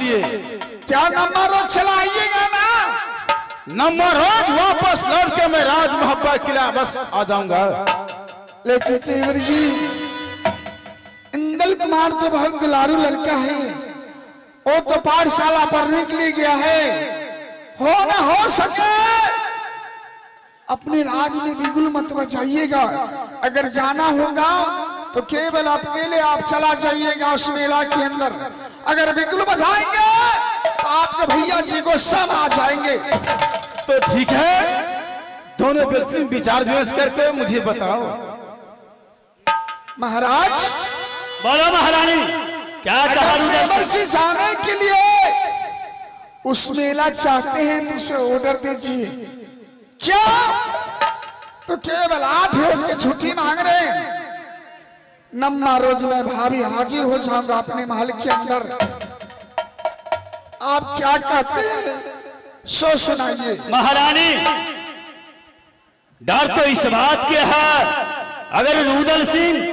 लिए। क्या नंबर रोज चलाइएगा ना? नंबर रोज वापस लौट के मैं राज मोहब्बा किला बस आ जाऊंगा। लेकिन देवर जी, इंदल कुमार तो बहुत दुलारू लड़का है, वो तो पाठशाला पढ़ने के लिए गया है। हो ना हो सके अपने राज में बिल्कुल मत बचाइएगा। अगर जाना होगा तो केवल अकेले आप चला जाइएगा उस मेला के अंदर। अगर बिल्कुल बचाएंगे तो आपके भैया जी को सब आ जाएंगे। तो ठीक है, दोनों बेहतरीन विचार विमर्श करके मुझे बताओ। महाराज, बोलो महारानी, क्या कहा रुदल सिंह? जाने के लिए उस मेला चाहते हैं तो उसे ऑर्डर दीजिए। क्या? तो केवल 8 रोज की छुट्टी मांग रहे हैं। 9वां रोज में भाभी हाजिर हो जाऊंगा अपने महल के अंदर। आप क्या कहते हैं सो सुनाइए। महारानी, डर तो इस बात के है, अगर रुदल सिंह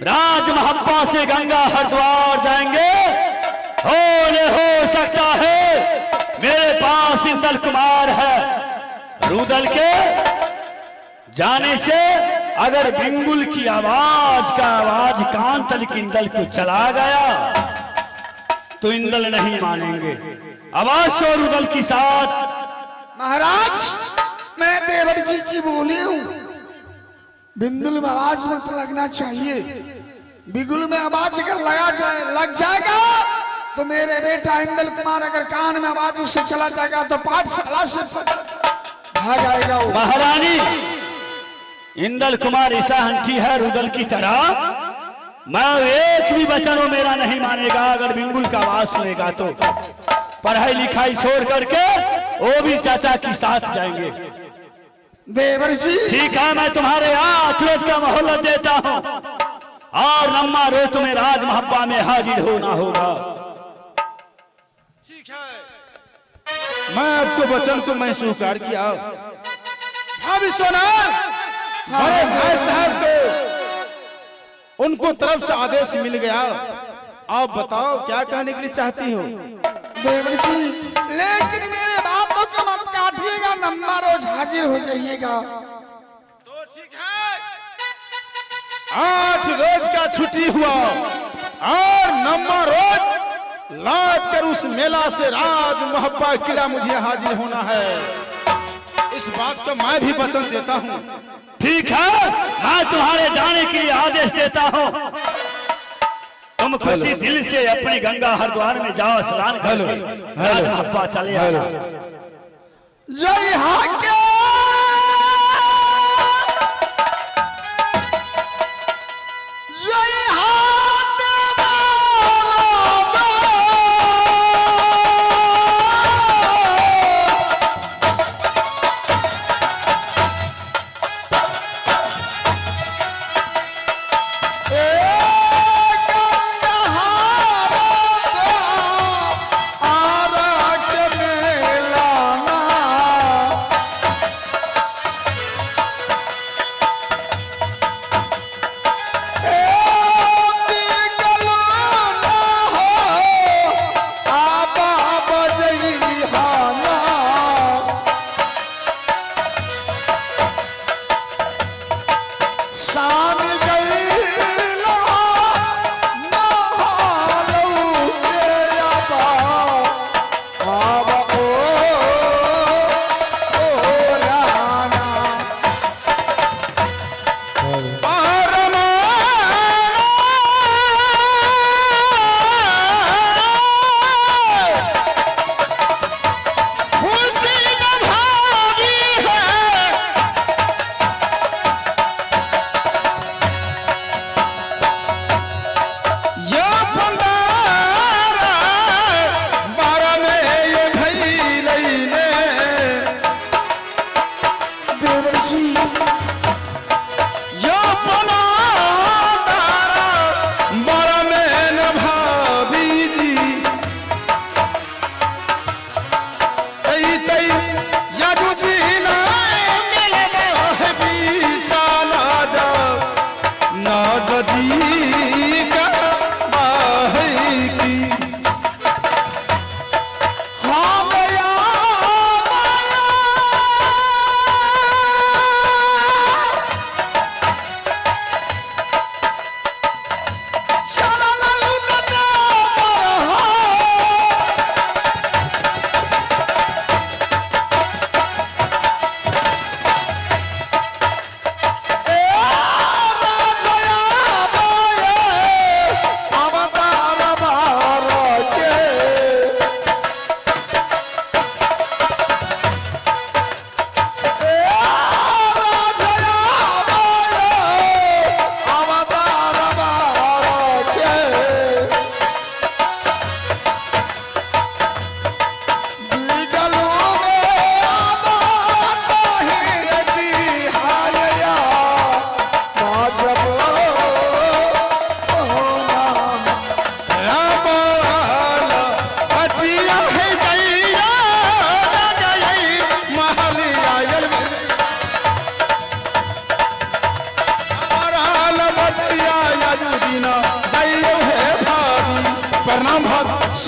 राज मोहब्बा से गंगा हरिद्वार जाएंगे, हो सकता है मेरे पास इंदल कुमार है। रुदल के जाने से अगर बिंगुल की आवाज कान तक इंदल को चला गया तो इंदल नहीं मानेंगे। आवाज सो रुदल के साथ। महाराज, मैं देवर जी की बोली हूँ, बिंदुल में आवाज मत लगना चाहिए। बिगुल में आवाज अगर लग जाएगा तो मेरे बेटा इंदल कुमार अगर कान में आवाज उससे चला जाएगा तो पाठशाला से भाग आएगा वो। महारानी, इंदल कुमार ऐसा हंठी है रुदल की तरह, मैं एक भी वचन मेरा नहीं मानेगा। अगर बिंगुल का आवाज सुनेगा तो पढ़ाई लिखाई छोड़ करके वो भी चाचा की साथ जाएंगे। देवर जी, ठीक है, मैं तुम्हारे 8 रोज का मोहलत देता हूँ और 9वां रोज तुम्हें राज मोहब्बा में हाजिर होना होगा। ठीक है, मैं आपके वचन को मैं स्वीकार किया। भाभी सोना, बड़े भाई साहब को उनको तरफ से आदेश मिल गया। आप बताओ क्या कहने के लिए चाहती हो? देवर जी, लेकिन मेरे बातों को मत काटिएगा, 9वां रोज हाजिर हो जाइएगा। तो ठीक है, 8 रोज का छुट्टी हुआ और 9वां रोज लौट कर उस मेला से राज मोहब्बा किला मुझे हाजिर होना है। इस बात का मैं भी वचन देता हूँ। ठीक है, मैं तुम्हारे जाने के लिए आदेश देता हूँ। तुम खुशी दिल से अपनी गंगा हरिद्वार में जाओ, स्नान करो, राज मोहब्बा चले आना। जय हाके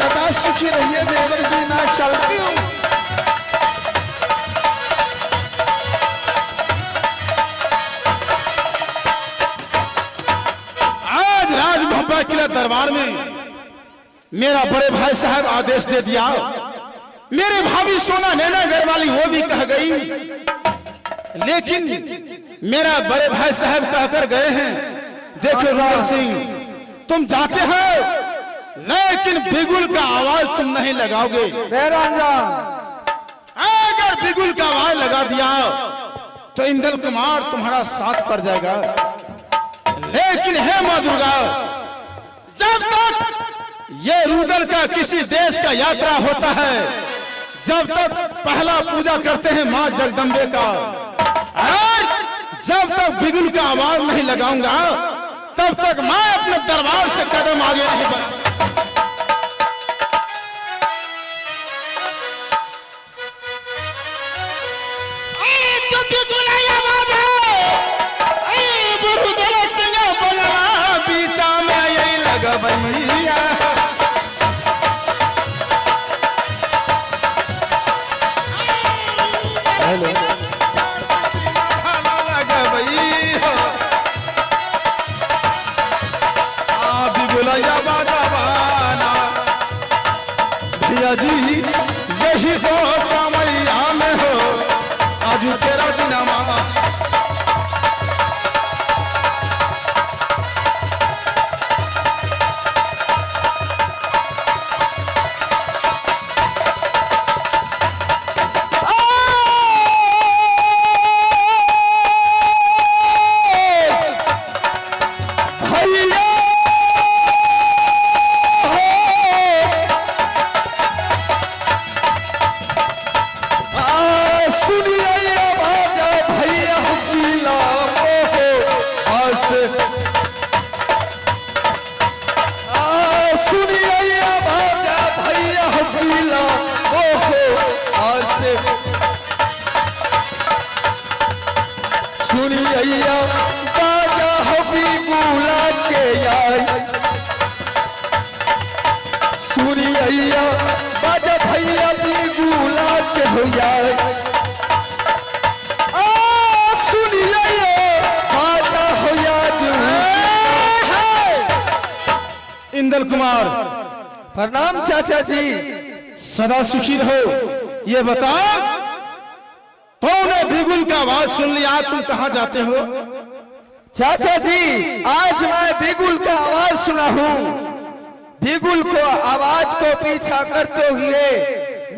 सदा सुखी रहिए देवर जी, मैं चलती हूँ। आज राजभंपा किला दरबार में मेरा बड़े भाई साहब आदेश दे दिया, मेरे भाभी सोना नैना घर वाली वो भी कह गई, लेकिन मेरा बड़े भाई साहब कहकर गए हैं, देखो रुद्र सिंह तुम जाते हो लेकिन बिगुल का आवाज तुम नहीं लगाओगे। अगर बिगुल का आवाज लगा दिया तो इंद्र कुमार तुम्हारा साथ पड़ जाएगा, लेकिन हे मां दुर्गा, जब तक ये रुद्र का किसी देश का यात्रा होता है, जब तक पहला पूजा करते हैं मां जगदम्बे का, और जब तक बिगुल का आवाज नहीं लगाऊंगा तब तक मैं अपने दरबार से कदम आगे नहीं बढ़ा। बीचा में यही लगा भैया, लगा भैया बुलाया बाजावाना भैया जी, यही तो समैया में हो आज तेरा दिन मामा। सुनिया बाजा हबी बुला के आई, सुनिया बाजा भैया भी बुला के हो जाए, सुनिया बाजा हो इंद्र कुमार प्रणाम चाचा जी। सदा सुखी रहो। ये बता तूने बिगुल का आवाज सुन लिया, तुम कहाँ जाते हो? चाचा जी आज मैं बिगुल का आवाज सुना हूँ, बिगुल को आवाज को पीछा करते हुए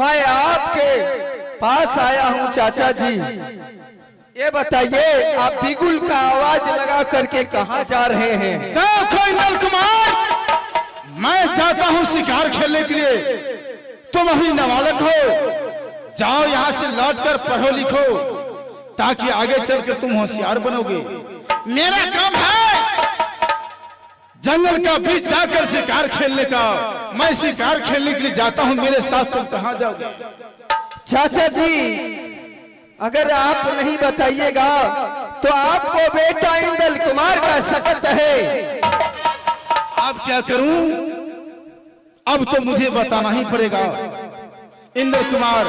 मैं आपके पास आया हूँ चाचा जी। ये बताइए आप बिगुल का आवाज लगा करके कहाँ जा रहे हैं? देखो इंद्र कुमार, मैं जाता हूँ शिकार खेलने के लिए, तुम अभी नाबालग हो, जाओ यहाँ से लौट कर पढ़ो लिखो ताकि आगे चलकर तुम होशियार बनोगे। मेरा काम है जंगल का बीच जाकर शिकार खेलने का, मैं शिकार खेलने के लिए जाता हूँ, मेरे साथ तुम कहाँ जाओगे? चाचा जी अगर आप नहीं बताइएगा तो आपको बेटा इंद्र कुमार का शपथ है। अब क्या करूं? अब तो मुझे बताना ही पड़ेगा। इंद्र कुमार